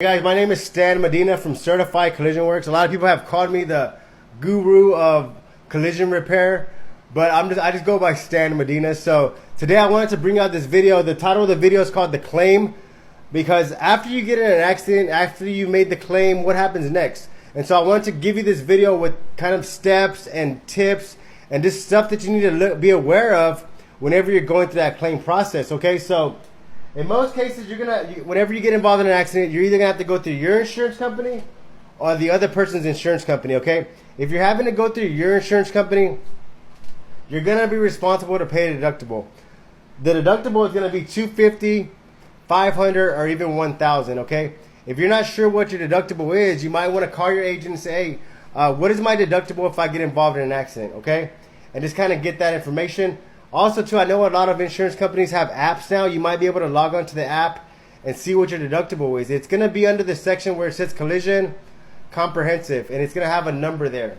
Hey guys, my name is Stan Medina from Certified Collision Works. A lot of people have called me the guru of collision repair, but I just go by Stan Medina. So today I wanted to bring out this video. The title of the video is called The Claim, because after you get in an accident, after you made the claim, what happens next? And so I wanted to give you this video with kind of steps and tips and just stuff that you need to be aware of whenever you're going through that claim process. Okay, so in most cases, whenever you get involved in an accident, you're either gonna have to go through your insurance company or the other person's insurance company. Okay, if you're having to go through your insurance company, you're gonna be responsible to pay a deductible. The deductible is gonna be $250, $500, or even $1,000. Okay, if you're not sure what your deductible is, you might want to call your agent and say, "Hey, what is my deductible if I get involved in an accident?" Okay, and just kind of get that information. Also, too, I know a lot of insurance companies have apps now. You might be able to log onto the app and see what your deductible is. It's going to be under the section where it says collision comprehensive, and it's going to have a number there,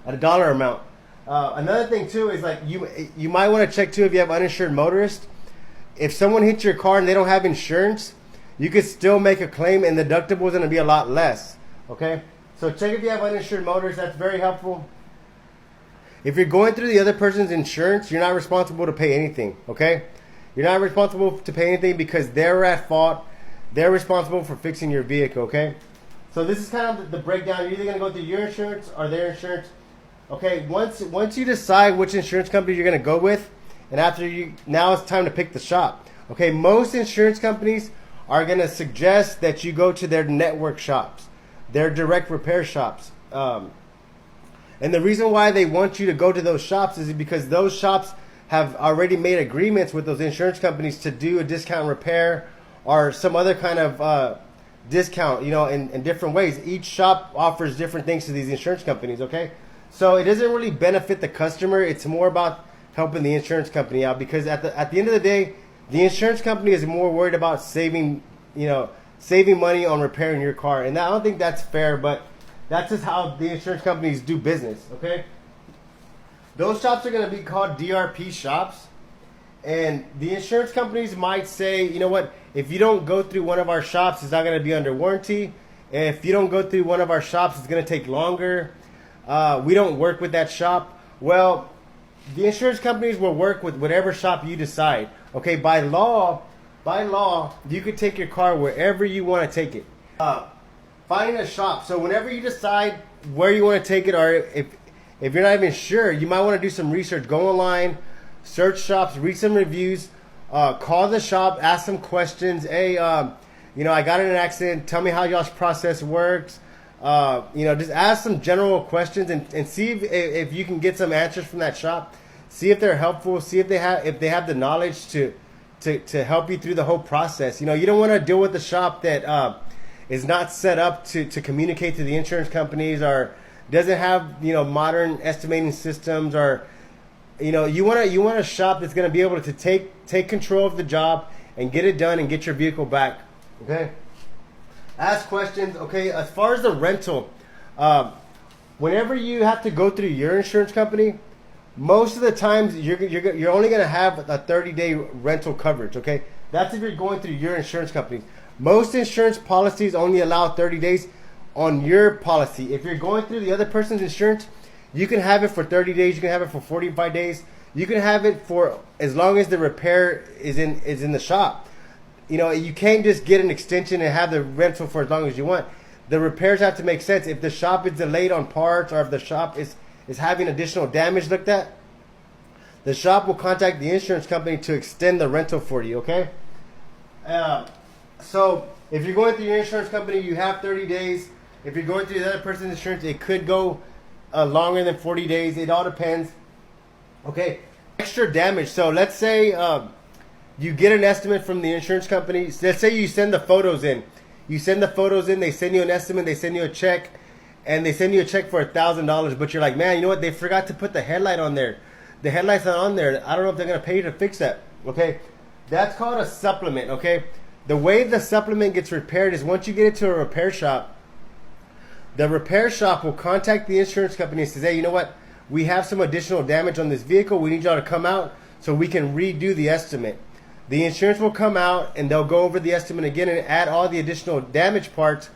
a dollar amount. Another thing, too, is like you might want to check, too, if you have uninsured motorists. If someone hits your car and they don't have insurance, you could still make a claim, and the deductible is going to be a lot less. Okay? So check if you have uninsured motorists. That's very helpful. If you're going through the other person's insurance, you're not responsible to pay anything, okay? You're not responsible to pay anything because they're at fault. They're responsible for fixing your vehicle, okay? So this is kind of the breakdown. You're either going to go through your insurance or their insurance. Okay, once you decide which insurance company you're going to go with, and now it's time to pick the shop. Okay, most insurance companies are going to suggest that you go to their network shops, their direct repair shops. And the reason why they want you to go to those shops is because those shops have already made agreements with those insurance companies to do a discount repair or some other kind of discount, in different ways. Each shop offers different things to these insurance companies, okay? So it doesn't really benefit the customer. It's more about helping the insurance company out, because at the end of the day, the insurance company is more worried about saving money on repairing your car. And I don't think that's fair, but that's just how the insurance companies do business, okay? Those shops are going to be called DRP shops. And the insurance companies might say, you know what, if you don't go through one of our shops, it's not going to be under warranty. If you don't go through one of our shops, it's going to take longer. We don't work with that shop. Well, the insurance companies will work with whatever shop you decide. Okay, by law, you could take your car wherever you want to take it. Finding a shop. So whenever you decide where you want to take it, or if you're not even sure, you might want to do some research. Go online, search shops, read some reviews, call the shop, ask some questions. Hey, I got in an accident. Tell me how y'all's process works. Just ask some general questions and see if you can get some answers from that shop. See if they're helpful. See if they have the knowledge to help you through the whole process. You don't want to deal with the shop that is not set up to communicate to the insurance companies, or doesn't have modern estimating systems, or you want a shop that's going to be able to take control of the job and get it done and get your vehicle back. Okay, ask questions. Okay, as far as the rental, whenever you have to go through your insurance company, most of the times you're only going to have a 30-day rental coverage. Okay, that's if you're going through your insurance company. Most insurance policies only allow 30 days on your policy. If you're going through the other person's insurance, you can have it for 30 days. You can have it for 45 days. You can have it for as long as the repair is in the shop. You can't just get an extension and have the rental for as long as you want. The repairs have to make sense. If the shop is delayed on parts, or if the shop is having additional damage looked at, the shop will contact the insurance company to extend the rental for you, okay? So if you're going through your insurance company, you have 30 days. If you're going through the other person's insurance, it could go longer than 40 days. It all depends. Okay, extra damage. So let's say you get an estimate from the insurance company. Let's say you send the photos in. They send you an estimate, they send you a check, and they send you a check for $1,000. But you're like, man, you know what? They forgot to put the headlight on there. The headlight's not on there. I don't know if they're going to pay you to fix that. Okay, that's called a supplement, okay? The way the supplement gets repaired is once you get it to a repair shop, the repair shop will contact the insurance company and says, hey, you know what? We have some additional damage on this vehicle. We need y'all to come out so we can redo the estimate. the insurance will come out and they'll go over the estimate again and add all the additional damage parts,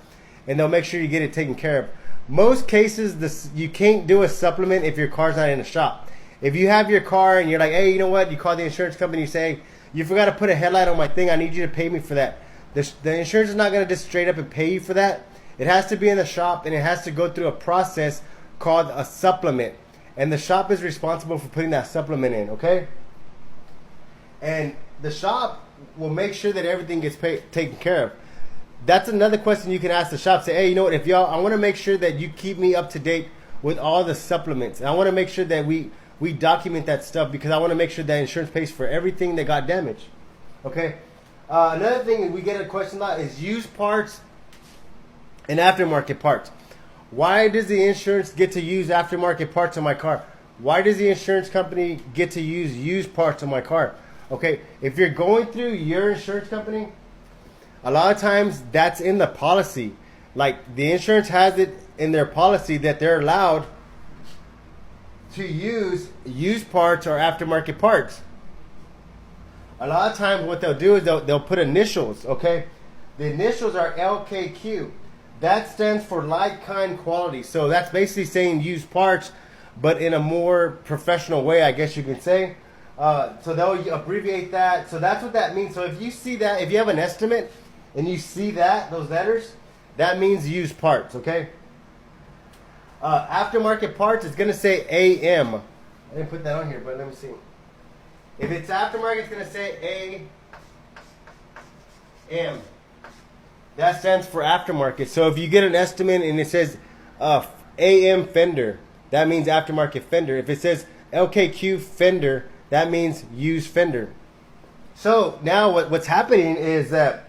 and they'll make sure you get it taken care of. Most cases, you can't do a supplement if your car's not in the shop. If you have your car and you're like, hey, you know what? You call the insurance company, you say, you forgot to put a headlight on my thing. I need you to pay me for that. The insurance is not going to just straight up and pay you for that. It has to be in the shop, and it has to go through a process called a supplement. And the shop is responsible for putting that supplement in, okay? And the shop will make sure that everything gets taken care of. That's another question you can ask the shop. Say, hey, you know what? If y'all, I want to make sure that you keep me up to date with all the supplements. And I want to make sure that we document that stuff, because I want to make sure that insurance pays for everything that got damaged. Okay? Another thing we get a question a lot is used parts and aftermarket parts. Why does the insurance get to use aftermarket parts on my car? Why does the insurance company get to use used parts on my car? Okay, if you're going through your insurance company, a lot of times that's in the policy. Like, the insurance has it in their policy that they're allowed to use used parts or aftermarket parts. A lot of times what they'll do is they'll put initials, okay? The initials are LKQ. That stands for like kind quality. So that's basically saying used parts, but in a more professional way, I guess you could say. So they'll abbreviate that. So that's what that means. So if you see that, if you have an estimate and you see that, those letters, that means used parts, okay? Aftermarket parts is going to say AM. I didn't put that on here, but let me see. If it's aftermarket, it's going to say AM. That stands for aftermarket. So if you get an estimate and it says AM fender, that means aftermarket fender. If it says LKQ fender, that means used fender. So now what's happening is that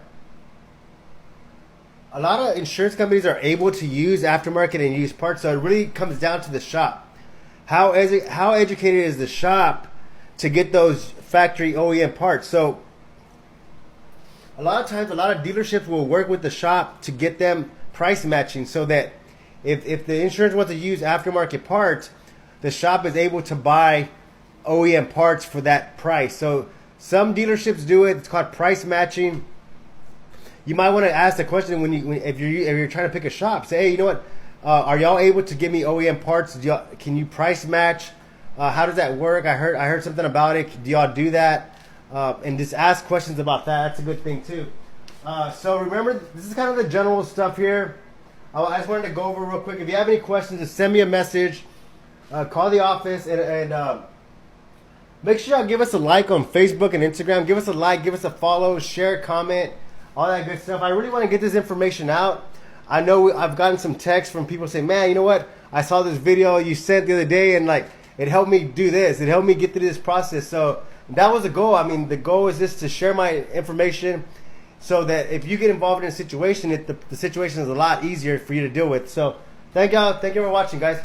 a lot of insurance companies are able to use aftermarket and used parts. So it really comes down to the shop. How educated is the shop to get those factory OEM parts? So a lot of times, a lot of dealerships will work with the shop to get them price matching, so that if the insurance wants to use aftermarket parts, the shop is able to buy OEM parts for that price. So some dealerships do it. It's called price matching. You might want to ask the question if you're trying to pick a shop. Say, hey, you know what? Are y'all able to give me OEM parts? Can you price match? How does that work? I heard something about it. Do y'all do that? And just ask questions about that. That's a good thing too. So remember, this is kind of the general stuff here. I just wanted to go over real quick. If you have any questions, just send me a message. Call the office and make sure y'all give us a like on Facebook and Instagram. Give us a like, give us a follow, share, comment, all that good stuff. I really want to get this information out. I know I've gotten some texts from people saying, man, you know what? I saw this video you sent the other day, and like, it helped me do this. It helped me get through this process. So that was the goal. I mean, the goal is just to share my information so that if you get involved in a situation, the situation is a lot easier for you to deal with. So thank y'all. Thank you for watching, guys.